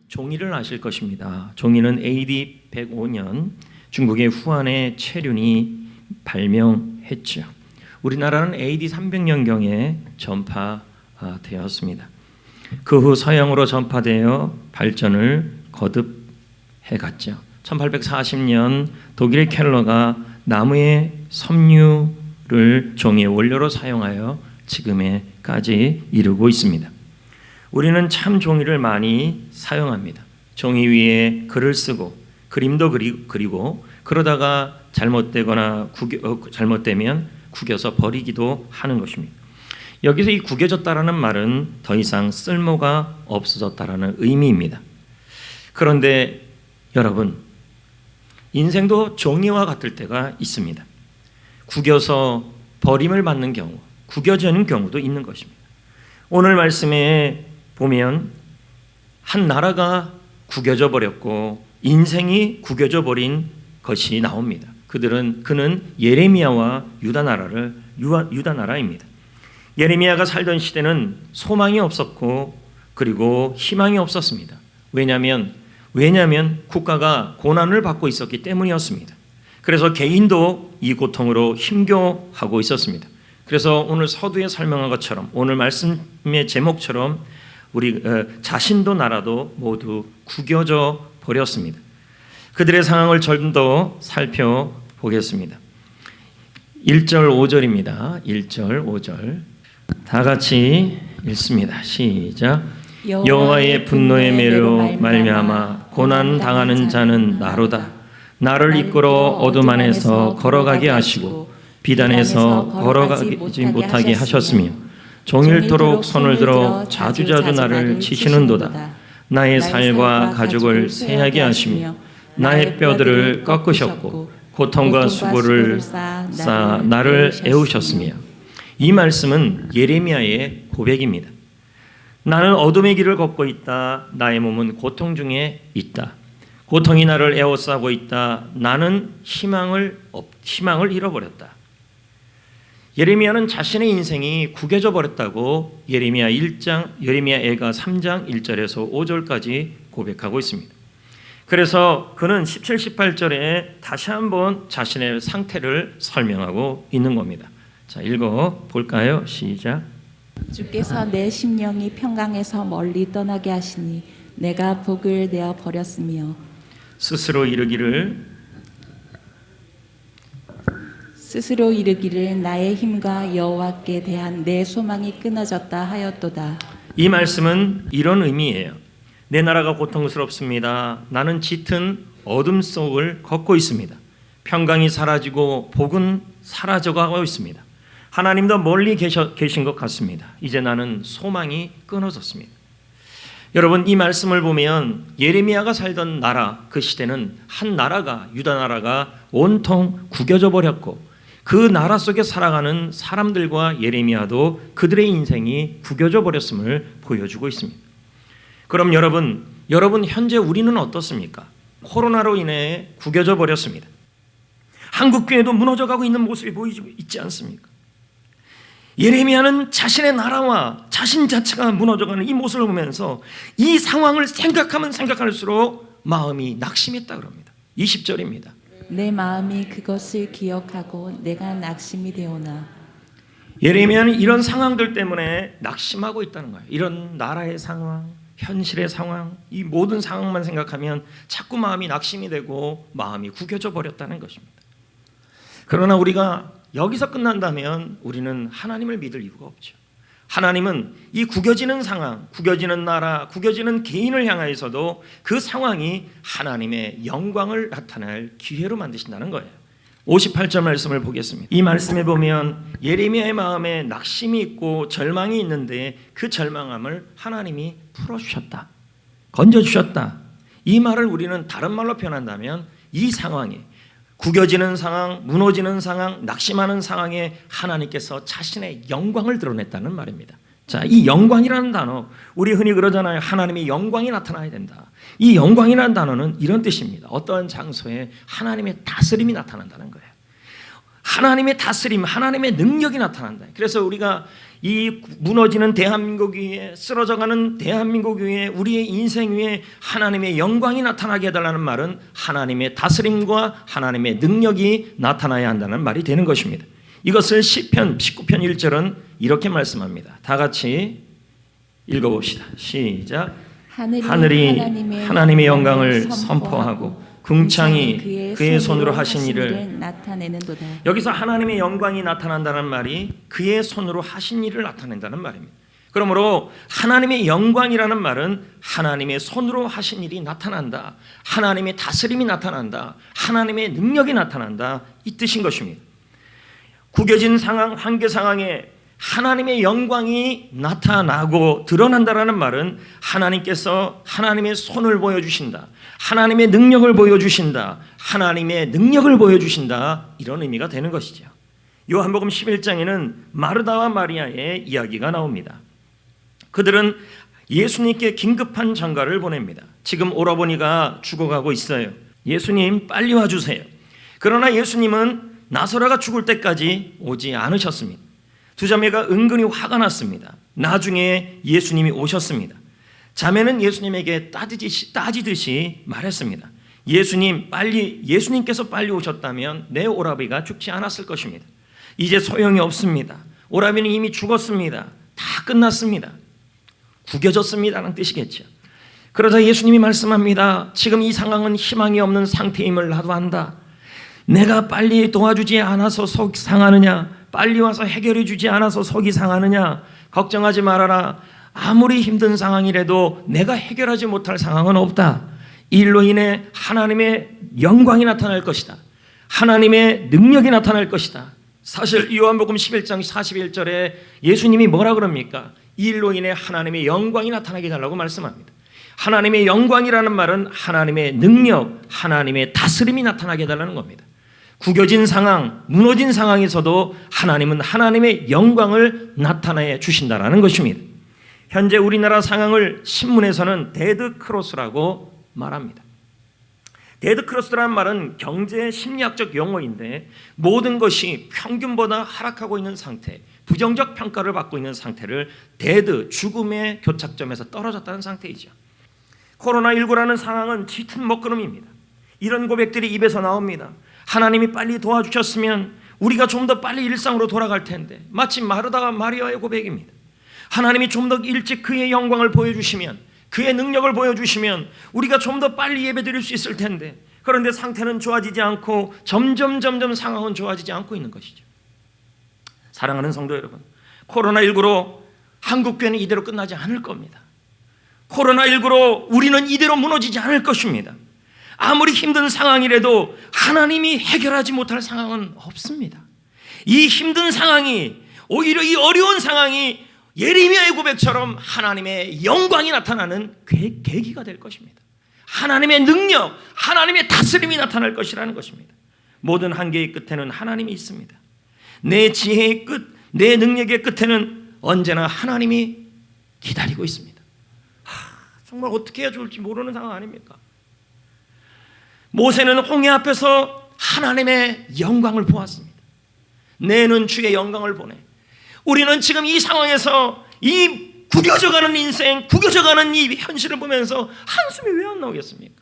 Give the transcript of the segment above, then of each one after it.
종이를 아실 것입니다. 종이는 AD 105년 중국의 후한에 최륜이 발명했죠. 우리나라는 AD 300년경에 전파되었습니다. 그 후 서양으로 전파되어 발전을 거듭해갔죠. 1840년 독일의 켈러가 나무의 섬유를 종이의 원료로 사용하여 지금에까지 이르고 있습니다. 우리는 참 종이를 많이 사용합니다. 종이 위에 글을 쓰고 그림도 그리고 그러다가 잘못되면 구겨서 버리기도 하는 것입니다. 여기서 이 구겨졌다라는 말은 더 이상 쓸모가 없어졌다라는 의미입니다. 그런데 여러분, 인생도 종이와 같을 때가 있습니다. 구겨서 버림을 받는 경우, 구겨지는 경우도 있는 것입니다. 오늘 말씀에 보면 한 나라가 구겨져 버렸고 인생이 구겨져 버린 것이 나옵니다. 그는 예레미야와 유다 나라입니다. 예레미야가 살던 시대는 소망이 없었고 그리고 희망이 없었습니다. 왜냐하면 국가가 고난을 받고 있었기 때문이었습니다. 그래서 개인도 이 고통으로 힘겨워하고 있었습니다. 그래서 오늘 서두에 설명한 것처럼 오늘 말씀의 제목처럼 우리 자신도 나라도 모두 구겨져 버렸습니다. 그들의 상황을 좀 더 살펴보겠습니다. 1절 5절입니다. 1절 5절 다 같이 읽습니다. 시작. 여호와의 분노의 매로 말미암아 고난 당하는 자는 나로다. 나를 이끌어 어둠 안에서 걸어가게 하시고 비단에서 걸어가지 못하게 하셨으며 종일토록 손을 들어 자주자주 나를 치시는도다. 나의 살과 가죽을 쇠하게 하시며 나의 뼈들을 꺾으셨고 고통과 수고를 쌓아 나를 애우셨으며. 이 말씀은 예레미야의 고백입니다. 나는 어둠의 길을 걷고 있다. 나의 몸은 고통 중에 있다. 고통이 나를 에워싸고 있다. 나는 희망을 잃어버렸다. 예레미야는 자신의 인생이 구겨져 버렸다고 예레미야애가 3장 1절에서 5절까지 고백하고 있습니다. 그래서 그는 17, 18절에 다시 한번 자신의 상태를 설명하고 있는 겁니다. 자, 읽어볼까요? 시작. 주께서 내 심령이 평강에서 멀리 떠나게 하시니 내가 복을 내어 버렸으며 스스로 이르기를 나의 힘과 여호와께 대한 내 소망이 끊어졌다 하였도다. 이 말씀은 이런 의미예요. 내 나라가 고통스럽습니다. 나는 짙은 어둠 속을 걷고 있습니다. 평강이 사라지고 복은 사라져가고 있습니다. 하나님도 멀리 계신 것 같습니다. 이제 나는 소망이 끊어졌습니다. 여러분, 이 말씀을 보면 예레미야가 살던 나라, 그 시대는 한 나라가, 유다 나라가 온통 구겨져 버렸고 그 나라 속에 살아가는 사람들과 예레미야도 그들의 인생이 구겨져 버렸음을 보여주고 있습니다. 그럼 여러분 현재 우리는 어떻습니까? 코로나로 인해 구겨져 버렸습니다. 한국 교회도 무너져가고 있는 모습이 보이고 있지 않습니까? 예레미야는 자신의 나라와 자신 자체가 무너져가는 이 모습을 보면서 이 상황을 생각하면 생각할수록 마음이 낙심했다 그럽니다. 20절입니다. 내 마음이 그것을 기억하고 내가 낙심이 되오나. 예레미야는 이런 상황들 때문에 낙심하고 있다는 거예요. 이런 나라의 상황, 현실의 상황, 이 모든 상황만 생각하면 자꾸 마음이 낙심이 되고 마음이 구겨져 버렸다는 것입니다. 그러나 우리가 여기서 끝난다면 우리는 하나님을 믿을 이유가 없죠. 하나님은 이 구겨지는 상황, 구겨지는 나라, 구겨지는 개인을 향하여서도 그 상황이 하나님의 영광을 나타낼 기회로 만드신다는 거예요. 58절 말씀을 보겠습니다. 이 말씀에 보면 예레미야의 마음에 낙심이 있고 절망이 있는데 그 절망함을 하나님이 풀어주셨다. 건져주셨다. 이 말을 우리는 다른 말로 표현한다면 이 상황에 구겨지는 상황, 무너지는 상황, 낙심하는 상황에 하나님께서 자신의 영광을 드러냈다는 말입니다. 자, 이 영광이라는 단어, 우리 흔히 그러잖아요. 하나님의 영광이 나타나야 된다. 이 영광이라는 단어는 이런 뜻입니다. 어떠한 장소에 하나님의 다스림이 나타난다는 거예요. 하나님의 다스림, 하나님의 능력이 나타난다. 그래서 우리가 이 무너지는 대한민국 위에, 쓰러져가는 대한민국 위에, 우리의 인생 위에 하나님의 영광이 나타나게 해달라는 말은 하나님의 다스림과 하나님의 능력이 나타나야 한다는 말이 되는 것입니다. 이것을 시편 19편 1절은 이렇게 말씀합니다. 다 같이 읽어봅시다. 시작. 하늘이 하나님의 영광을 선포하고 궁창이 그의 손으로 하신 일을 나타내는도다. 여기서 하나님의 영광이 나타난다는 말이 그의 손으로 하신 일을 나타낸다는 말입니다. 그러므로 하나님의 영광이라는 말은 하나님의 손으로 하신 일이 나타난다, 하나님의 다스림이 나타난다, 하나님의 능력이 나타난다, 이 뜻인 것입니다. 구겨진 상황, 한계 상황에 하나님의 영광이 나타나고 드러난다라는 말은 하나님께서 하나님의 손을 보여주신다, 하나님의 능력을 보여주신다, 하나님의 능력을 보여주신다, 이런 의미가 되는 것이죠. 요한복음 11장에는 마르다와 마리아의 이야기가 나옵니다. 그들은 예수님께 긴급한 전가를 보냅니다. 지금 오라버니가 죽어가고 있어요. 예수님 빨리 와주세요. 그러나 예수님은 나사로가 죽을 때까지 오지 않으셨습니다. 두 자매가 은근히 화가 났습니다. 나중에 예수님이 오셨습니다. 자매는 예수님에게 따지듯이 말했습니다. 예수님께서 빨리 오셨다면 내 오라비가 죽지 않았을 것입니다. 이제 소용이 없습니다. 오라비는 이미 죽었습니다. 다 끝났습니다. 구겨졌습니다라는 뜻이겠죠. 그러자 예수님이 말씀합니다. 지금 이 상황은 희망이 없는 상태임을 나도 안다. 내가 빨리 도와주지 않아서 속 상하느냐, 빨리 와서 해결해 주지 않아서 속이 상하느냐, 걱정하지 말아라. 아무리 힘든 상황이라도 내가 해결하지 못할 상황은 없다. 이 일로 인해 하나님의 영광이 나타날 것이다, 하나님의 능력이 나타날 것이다. 사실 요한복음 11장 41절에 예수님이 뭐라 그럽니까? 이 일로 인해 하나님의 영광이 나타나게 해달라고 말씀합니다. 하나님의 영광이라는 말은 하나님의 능력, 하나님의 다스림이 나타나게 해달라는 겁니다. 구겨진 상황, 무너진 상황에서도 하나님은 하나님의 영광을 나타내 주신다라는 것입니다. 현재 우리나라 상황을 신문에서는 데드크로스라고 말합니다. 데드크로스라는 말은 경제 심리학적 용어인데 모든 것이 평균보다 하락하고 있는 상태, 부정적 평가를 받고 있는 상태를 데드, 죽음의 교착점에서 떨어졌다는 상태이죠. 코로나19라는 상황은 짙은 먹구름입니다. 이런 고백들이 입에서 나옵니다. 하나님이 빨리 도와주셨으면 우리가 좀 더 빨리 일상으로 돌아갈 텐데, 마치 마르다와 마리아의 고백입니다. 하나님이 좀 더 일찍 그의 영광을 보여주시면, 그의 능력을 보여주시면 우리가 좀 더 빨리 예배드릴 수 있을 텐데, 그런데 상태는 좋아지지 않고 점점 상황은 좋아지지 않고 있는 것이죠. 사랑하는 성도 여러분, 코로나19로 한국교회는 이대로 끝나지 않을 겁니다. 코로나19로 우리는 이대로 무너지지 않을 것입니다. 아무리 힘든 상황이라도 하나님이 해결하지 못할 상황은 없습니다. 이 힘든 상황이, 오히려 이 어려운 상황이 예레미야의 고백처럼 하나님의 영광이 나타나는 계기가 될 것입니다. 하나님의 능력, 하나님의 다스림이 나타날 것이라는 것입니다. 모든 한계의 끝에는 하나님이 있습니다. 내 지혜의 끝, 내 능력의 끝에는 언제나 하나님이 기다리고 있습니다. 정말 어떻게 해야 좋을지 모르는 상황 아닙니까? 모세는 홍해 앞에서 하나님의 영광을 보았습니다. 내는 주의 영광을 보내. 우리는 지금 이 상황에서 이 구겨져가는 인생, 구겨져가는 이 현실을 보면서 한숨이 왜 안 나오겠습니까?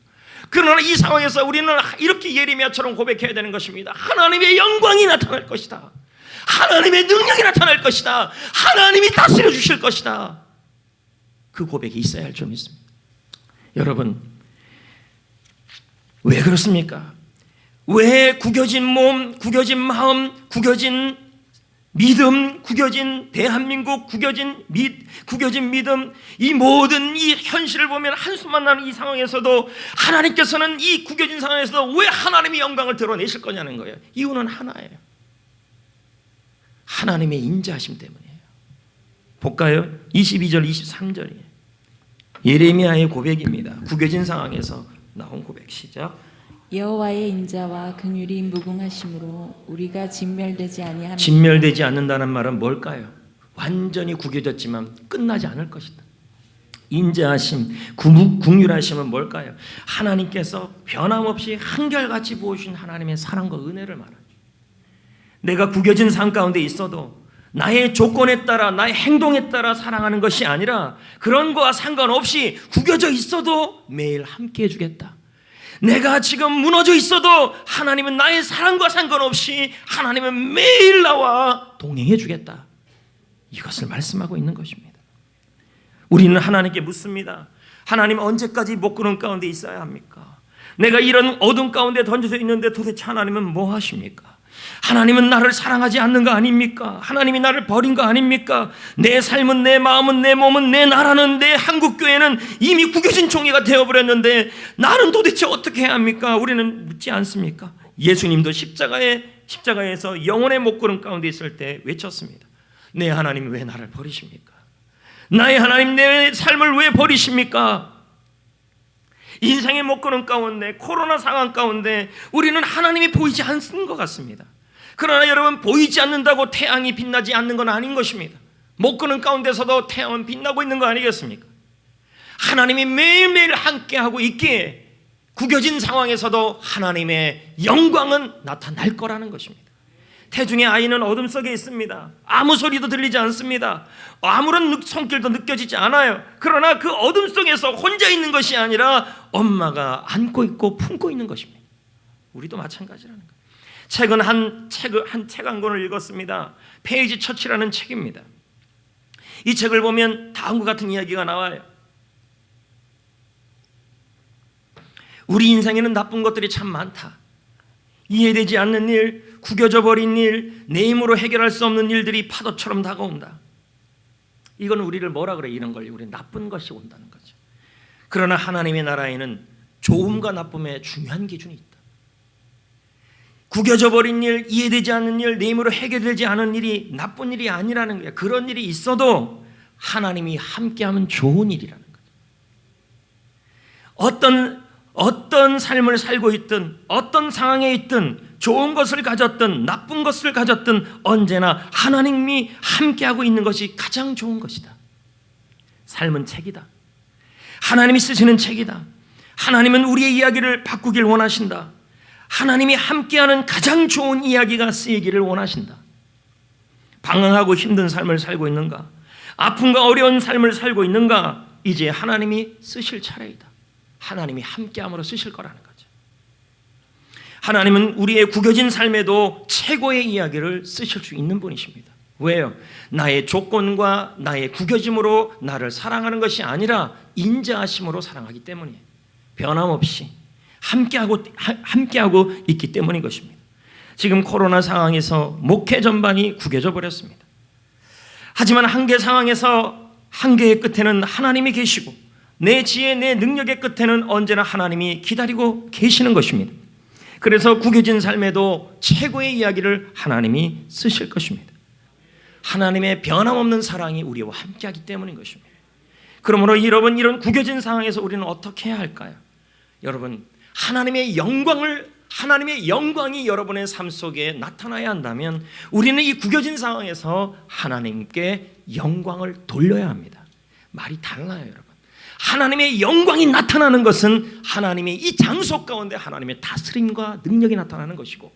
그러나 이 상황에서 우리는 이렇게 예레미야처럼 고백해야 되는 것입니다. 하나님의 영광이 나타날 것이다, 하나님의 능력이 나타날 것이다, 하나님이 다스려 주실 것이다. 그 고백이 있어야 할 줄 믿습니다. 여러분, 왜 그렇습니까? 왜 구겨진 몸, 구겨진 마음, 구겨진 믿음, 구겨진 대한민국, 구겨진 믿음, 이 모든 이 현실을 보면 한숨만 나는 이 상황에서도 하나님께서는 이 구겨진 상황에서도 왜 하나님의 영광을 드러내실 거냐는 거예요. 이유는 하나예요. 하나님의 인자하심 때문이에요. 볼까요? 22절, 23절이에요. 예레미야의 고백입니다. 구겨진 상황에서 나온 고백. 시작. 여호와의 인자와 긍휼이 무궁하심으로 우리가 진멸되지 아니하며. 진멸되지 않는다는 말은 뭘까요? 완전히 구겨졌지만 끝나지 않을 것이다. 인자하심, 긍휼하심은 뭘까요? 하나님께서 변함없이 한결같이 부어주신 하나님의 사랑과 은혜를 말하죠. 내가 구겨진 상황 가운데 있어도 나의 조건에 따라 나의 행동에 따라 사랑하는 것이 아니라 그런 거와 상관없이 구겨져 있어도 매일 함께 해주겠다. 내가 지금 무너져 있어도 하나님은 나의 사랑과 상관없이 하나님은 매일 나와 동행해 주겠다. 이것을 말씀하고 있는 것입니다. 우리는 하나님께 묻습니다. 하나님, 언제까지 목구름 가운데 있어야 합니까? 내가 이런 어둠 가운데 던져져 있는데 도대체 하나님은 뭐 하십니까? 하나님은 나를 사랑하지 않는 거 아닙니까? 하나님이 나를 버린 거 아닙니까? 내 삶은, 내 마음은, 내 몸은, 내 나라는, 내 한국교회는 이미 구겨진 종이가 되어버렸는데 나는 도대체 어떻게 해야 합니까? 우리는 묻지 않습니까? 예수님도 십자가에서 영혼의 목구름 가운데 있을 때 외쳤습니다. 내 하나님, 왜 나를 버리십니까? 나의 하나님, 내 삶을 왜 버리십니까? 인생의 목구름 가운데, 코로나 상황 가운데 우리는 하나님이 보이지 않는 것 같습니다. 그러나 여러분, 보이지 않는다고 태양이 빛나지 않는 건 아닌 것입니다. 목구름 가운데서도 태양은 빛나고 있는 거 아니겠습니까? 하나님이 매일매일 함께하고 있기에 구겨진 상황에서도 하나님의 영광은 나타날 거라는 것입니다. 태중의 아이는 어둠 속에 있습니다. 아무 소리도 들리지 않습니다. 아무런 손길도 느껴지지 않아요. 그러나 그 어둠 속에서 혼자 있는 것이 아니라 엄마가 안고 있고 품고 있는 것입니다. 우리도 마찬가지라는 거예요. 최근 한 책 한 권을 읽었습니다. 페이지 처치라는 책입니다. 이 책을 보면 다음과 같은 이야기가 나와요. 우리 인생에는 나쁜 것들이 참 많다. 이해되지 않는 일, 구겨져 버린 일, 내 힘으로 해결할 수 없는 일들이 파도처럼 다가온다. 이건 우리를 뭐라 그래? 이런 걸 우리 나쁜 것이 온다는 거죠. 그러나 하나님의 나라에는 좋음과 나쁨의 중요한 기준이 있다. 구겨져 버린 일, 이해되지 않는 일, 내 힘으로 해결되지 않은 일이 나쁜 일이 아니라는 거예요. 그런 일이 있어도 하나님이 함께하면 좋은 일이라는 거죠. 어떤 삶을 살고 있든, 어떤 상황에 있든, 좋은 것을 가졌든 나쁜 것을 가졌든 언제나 하나님이 함께하고 있는 것이 가장 좋은 것이다. 삶은 책이다. 하나님이 쓰시는 책이다. 하나님은 우리의 이야기를 바꾸길 원하신다. 하나님이 함께하는 가장 좋은 이야기가 쓰이기를 원하신다. 방황하고 힘든 삶을 살고 있는가? 아픔과 어려운 삶을 살고 있는가? 이제 하나님이 쓰실 차례이다. 하나님이 함께함으로 쓰실 거라는 거죠. 하나님은 우리의 구겨진 삶에도 최고의 이야기를 쓰실 수 있는 분이십니다. 왜요? 나의 조건과 나의 구겨짐으로 나를 사랑하는 것이 아니라 인자하심으로 사랑하기 때문이에요. 변함없이 함께하고 있기 때문인 것입니다. 지금 코로나 상황에서 목회 전반이 구겨져 버렸습니다. 하지만 한계 상황에서 한계의 끝에는 하나님이 계시고 내 지혜, 내 능력의 끝에는 언제나 하나님이 기다리고 계시는 것입니다. 그래서 구겨진 삶에도 최고의 이야기를 하나님이 쓰실 것입니다. 하나님의 변함없는 사랑이 우리와 함께하기 때문인 것입니다. 그러므로 여러분, 이런 구겨진 상황에서 우리는 어떻게 해야 할까요? 여러분, 하나님의 영광이 여러분의 삶 속에 나타나야 한다면 우리는 이 구겨진 상황에서 하나님께 영광을 돌려야 합니다. 말이 달라요, 여러분. 하나님의 영광이 나타나는 것은 하나님의 이 장소 가운데 하나님의 다스림과 능력이 나타나는 것이고,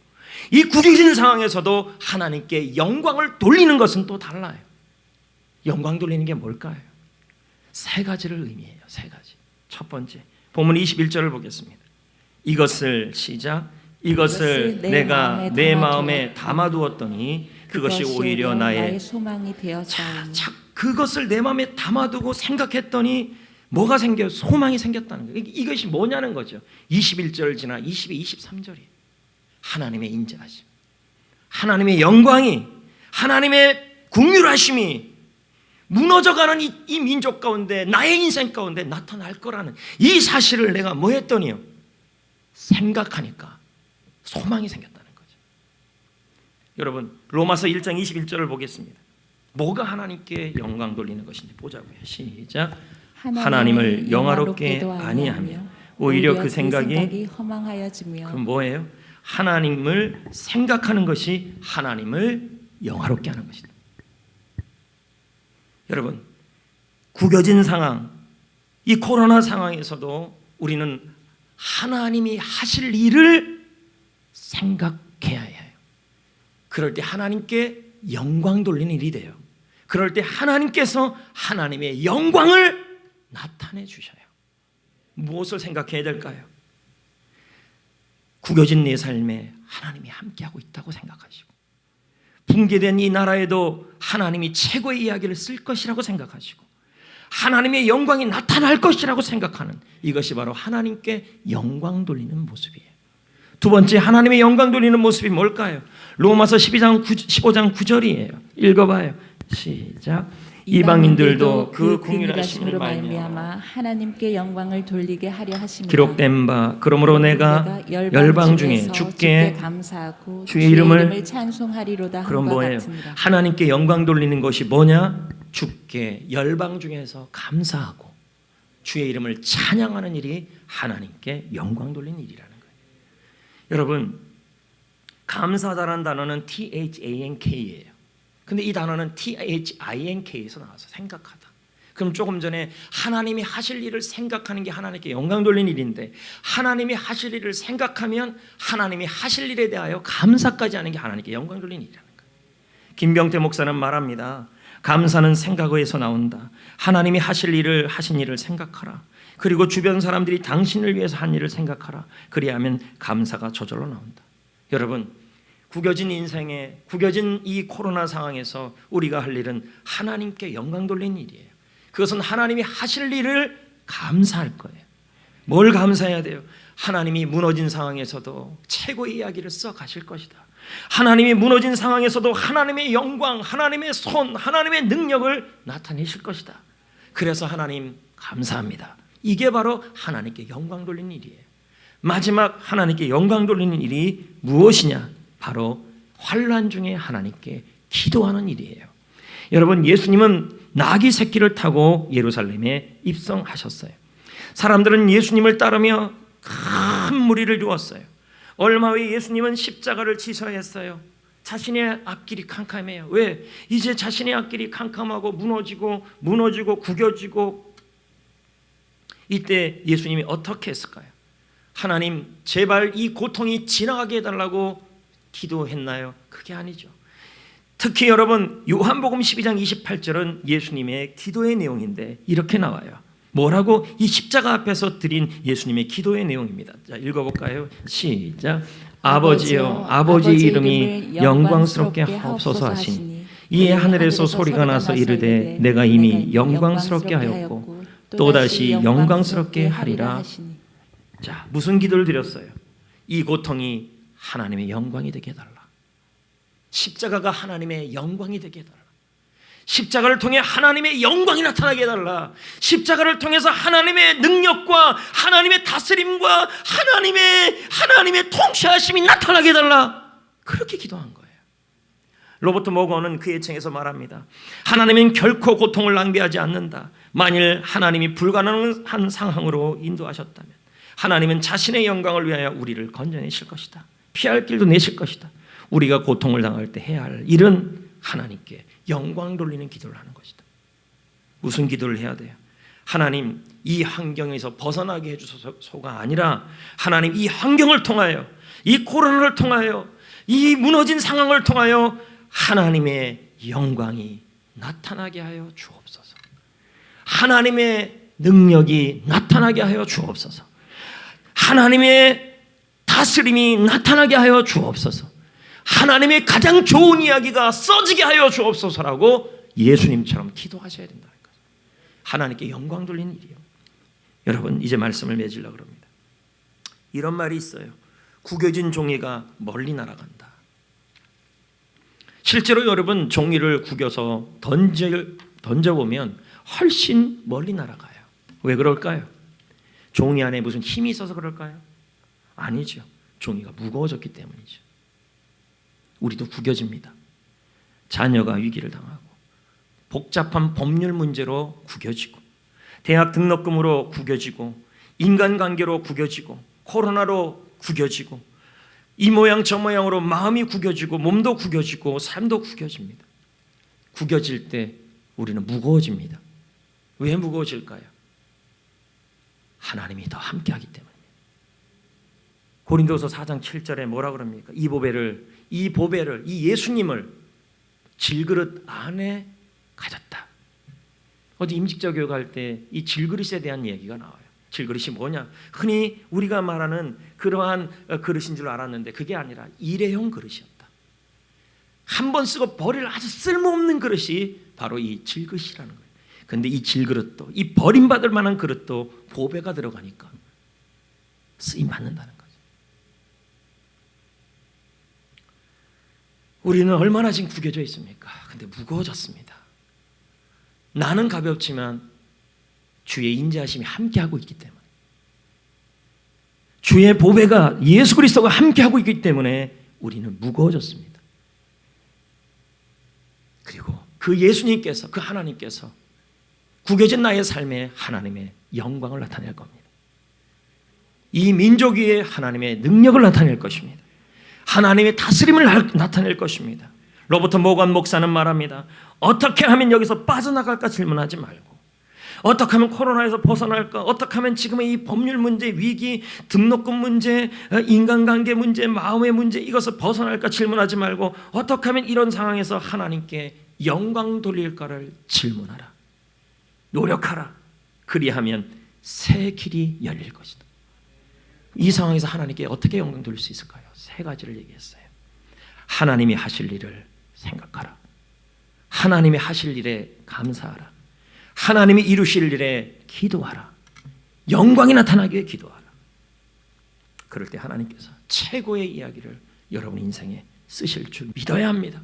이 구겨진 상황에서도 하나님께 영광을 돌리는 것은 또 달라요. 영광 돌리는 게 뭘까요? 세 가지를 의미해요. 세 가지. 첫 번째, 본문 21절을 보겠습니다. 이것을 내가 내 마음에 담아두었더니 그것이 오히려 나의 소망이 되었다. 그것을 내 마음에 담아두고 생각했더니 뭐가 생겨요? 소망이 생겼다는 거예요. 이것이 뭐냐는 거죠. 21절 지나 22, 23절이 하나님의 인자하심, 하나님의 영광이, 하나님의 긍휼하심이 무너져가는 이 민족 가운데, 나의 인생 가운데 나타날 거라는 이 사실을 내가 뭐 했더니요? 생각하니까 소망이 생겼다는 거죠. 여러분, 로마서 1장 21절을 보겠습니다. 뭐가 하나님께 영광 돌리는 것인지 보자고요. 시작. 하나님을 영화롭게 아니하며 오히려 그 생각이 허망하여지며. 그럼 뭐예요? 하나님을 생각하는 것이 하나님을 영화롭게 하는 것이다. 여러분, 구겨진 상황, 이 코로나 상황에서도 우리는 하나님이 하실 일을 생각해야 해요. 그럴 때 하나님께 영광 돌리는 일이 돼요. 그럴 때 하나님께서 하나님의 영광을 나타내 주셔요. 무엇을 생각해야 될까요? 구겨진 내 삶에 하나님이 함께하고 있다고 생각하시고, 붕괴된 이 나라에도 하나님이 최고의 이야기를 쓸 것이라고 생각하시고, 하나님의 영광이 나타날 것이라고 생각하는, 이것이 바로 하나님께 영광 돌리는 모습이에요. 두 번째, 하나님의 영광 돌리는 모습이 뭘까요? 로마서 15장 9절이에요. 읽어봐요. 시작. 이방인들도 그 긍휼하심으로 말미암아 하나님께 영광을 돌리게 하려 하심이라. 기록된 바 그러므로 내가 열방 중에 주께 감사하고 주의 이름을 찬송하리로다. 그럼 뭐예요? 하나님께 영광 돌리는 것이 뭐냐? 주께 열방 중에서 감사하고 주의 이름을 찬양하는 일이 하나님께 영광 돌리는 일이라는 거예요. 여러분, 감사하다는 단어는 THANK예요. 근데 이 단어는 THINK에서 나와서 생각하다. 그럼 조금 전에 하나님이 하실 일을 생각하는 게 하나님께 영광 돌리는 일인데, 하나님이 하실 일을 생각하면 하나님이 하실 일에 대하여 감사까지 하는 게 하나님께 영광 돌리는 일이라는 거예요. 김병태 목사는 말합니다. 감사는 생각에서 나온다. 하나님이 하신 일을 생각하라. 그리고 주변 사람들이 당신을 위해서 한 일을 생각하라. 그리하면 감사가 저절로 나온다. 여러분, 구겨진 인생에, 구겨진 이 코로나 상황에서 우리가 할 일은 하나님께 영광 돌리는 일이에요. 그것은 하나님이 하실 일을 감사할 거예요. 뭘 감사해야 돼요? 하나님이 무너진 상황에서도 최고의 이야기를 써 가실 것이다. 하나님이 무너진 상황에서도 하나님의 영광, 하나님의 손, 하나님의 능력을 나타내실 것이다. 그래서 하나님 감사합니다. 이게 바로 하나님께 영광 돌리는 일이에요. 마지막 하나님께 영광 돌리는 일이 무엇이냐? 바로 환난 중에 하나님께 기도하는 일이에요. 여러분, 예수님은 나귀 새끼를 타고 예루살렘에 입성하셨어요. 사람들은 예수님을 따르며 큰 무리를 이루었어요. 얼마 후에 예수님은 십자가를 지셔야 했어요. 자신의 앞길이 캄캄해요. 왜? 이제 자신의 앞길이 캄캄하고 무너지고 구겨지고, 이때 예수님이 어떻게 했을까요? 하나님, 제발 이 고통이 지나가게 해달라고 기도했나요? 그게 아니죠. 특히 여러분, 요한복음 12장 28절은 예수님의 기도의 내용인데 이렇게 나와요. 뭐라고? 이 십자가 앞에서 드린 예수님의 기도의 내용입니다. 자, 읽어볼까요? 시작. 아버지여, 아버지 이름이 영광스럽게 하옵소서 하시니, 이에 하늘에서 소리가 나서 이르되 내가 이미 영광스럽게 하였고 또다시 영광스럽게 하리라. 자, 무슨 기도를 드렸어요? 이 고통이 하나님의 영광이 되게 해달라. 십자가가 하나님의 영광이 되게 해달라. 십자가를 통해 하나님의 영광이 나타나게 해달라. 십자가를 통해서 하나님의 능력과 하나님의 다스림과 하나님의 통치하심이 나타나게 해달라. 그렇게 기도한 거예요. 로버트 모건은 그의 책에서 말합니다. 하나님은 결코 고통을 낭비하지 않는다. 만일 하나님이 불가능한 상황으로 인도하셨다면 하나님은 자신의 영광을 위하여 우리를 건져내실 것이다. 피할 길도 내실 것이다. 우리가 고통을 당할 때 해야 할 일은 하나님께 영광 돌리는 기도를 하는 것이다. 무슨 기도를 해야 돼요? 하나님, 이 환경에서 벗어나게 해주소서가 아니라 하나님, 이 환경을 통하여, 이 코로나를 통하여, 이 무너진 상황을 통하여 하나님의 영광이 나타나게 하여 주옵소서. 하나님의 능력이 나타나게 하여 주옵소서. 하나님의 다스림이 나타나게 하여 주옵소서. 하나님의 가장 좋은 이야기가 써지게 하여 주옵소서라고 예수님처럼 기도하셔야 된다는 거예요. 하나님께 영광 돌리는 일이요. 여러분, 이제 말씀을 맺으려고 합니다. 이런 말이 있어요. 구겨진 종이가 멀리 날아간다. 실제로 여러분, 종이를 구겨서 던져보면 훨씬 멀리 날아가요. 왜 그럴까요? 종이 안에 무슨 힘이 있어서 그럴까요? 아니죠. 종이가 무거워졌기 때문이죠. 우리도 구겨집니다. 자녀가 위기를 당하고, 복잡한 법률 문제로 구겨지고, 대학 등록금으로 구겨지고, 인간관계로 구겨지고, 코로나로 구겨지고, 이 모양 저 모양으로 마음이 구겨지고, 몸도 구겨지고, 삶도 구겨집니다. 구겨질 때 우리는 무거워집니다. 왜 무거워질까요? 하나님이 더 함께하기 때문입니다. 고린도서 4장 7절에 뭐라 그럽니까? 이보배를 이 보배를, 이 예수님을 질그릇 안에 가졌다. 어디 임직자 교육 할 때 이 질그릇에 대한 얘기가 나와요. 질그릇이 뭐냐? 흔히 우리가 말하는 그러한 그릇인 줄 알았는데 그게 아니라 일회용 그릇이었다. 한 번 쓰고 버릴 아주 쓸모없는 그릇이 바로 이 질그릇이라는 거예요. 근데 이 질그릇도, 이 버림받을 만한 그릇도 보배가 들어가니까 쓰임 받는다는 거죠. 우리는 얼마나 지금 구겨져 있습니까? 근데 무거워졌습니다. 나는 가볍지만 주의 인자하심이 함께하고 있기 때문에, 주의 보배가 예수 그리스도가 함께하고 있기 때문에 우리는 무거워졌습니다. 그리고 그 예수님께서, 그 하나님께서 구겨진 나의 삶에 하나님의 영광을 나타낼 겁니다. 이 민족 위에 하나님의 능력을 나타낼 것입니다. 하나님의 다스림을 나타낼 것입니다. 로버트 모건 목사는 말합니다. 어떻게 하면 여기서 빠져나갈까 질문하지 말고, 어떻게 하면 코로나에서 벗어날까, 어떻게 하면 지금의 이 법률 문제, 위기, 등록금 문제, 인간관계 문제, 마음의 문제, 이것을 벗어날까 질문하지 말고 어떻게 하면 이런 상황에서 하나님께 영광 돌릴까를 질문하라. 노력하라. 그리하면 새 길이 열릴 것이다. 이 상황에서 하나님께 어떻게 영광 돌릴 수 있을까요? 세 가지를 얘기했어요. 하나님이 하실 일을 생각하라. 하나님이 하실 일에 감사하라. 하나님이 이루실 일에 기도하라. 영광이 나타나기 위해 기도하라. 그럴 때 하나님께서 최고의 이야기를 여러분 인생에 쓰실 줄 믿어야 합니다.